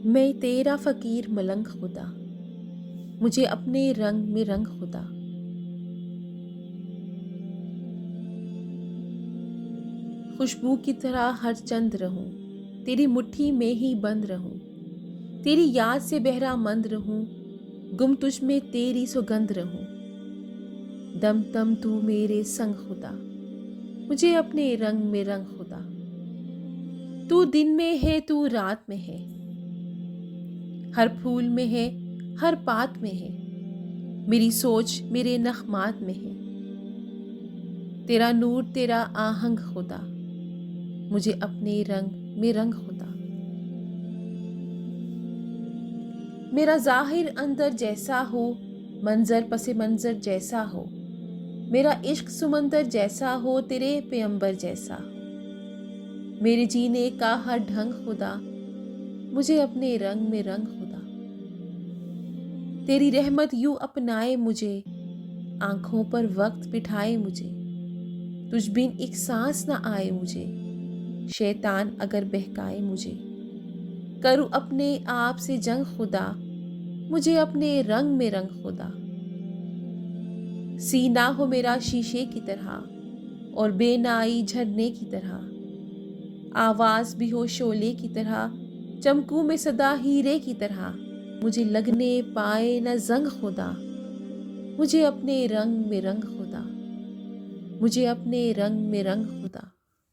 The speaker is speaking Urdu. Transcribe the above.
میں تیرا فقیر ملنگ خدا، مجھے اپنے رنگ میں رنگ خدا۔ خوشبو کی طرح ہر چند رہوں، تیری مٹھی میں ہی بند رہوں، تیری یاد سے بہرا مند رہوں، گم تجھ میں تیری سگندھ رہوں۔ دم دم تو میرے سنگ خدا، مجھے اپنے رنگ میں رنگ خدا۔ تو دن میں ہے تو رات میں ہے، ہر پھول میں ہے ہر بات میں ہے، میری سوچ میرے نغمات میں ہے۔ تیرا نور تیرا آہنگ خدا، مجھے اپنے رنگ میں رنگ خدا۔ میرا ظاہر اندر جیسا ہو، منظر پس منظر جیسا ہو، میرا عشق سمندر جیسا ہو، تیرے پیغمبر جیسا ہو۔ میرے جینے کا ہر ڈھنگ خدا، مجھے اپنے رنگ میں رنگ خدا۔ تیری رحمت یوں اپنائے مجھے، آنکھوں پر وقت بٹھائے مجھے، تجھ بن ایک سانس نہ آئے مجھے، شیطان اگر بہکائے مجھے۔ کروں اپنے آپ سے جنگ خدا، مجھے اپنے رنگ میں رنگ خدا۔ سینہ ہو میرا شیشے کی طرح، اور بے نائی جھرنے کی طرح، آواز بھی ہو شعلے کی طرح، چمکوں میں صدا ہیرے کی طرح، مجھے لگنے پائے نہ زنگ خدا، مجھے اپنے رنگ میں رنگ خدا، مجھے اپنے رنگ میں رنگ خدا۔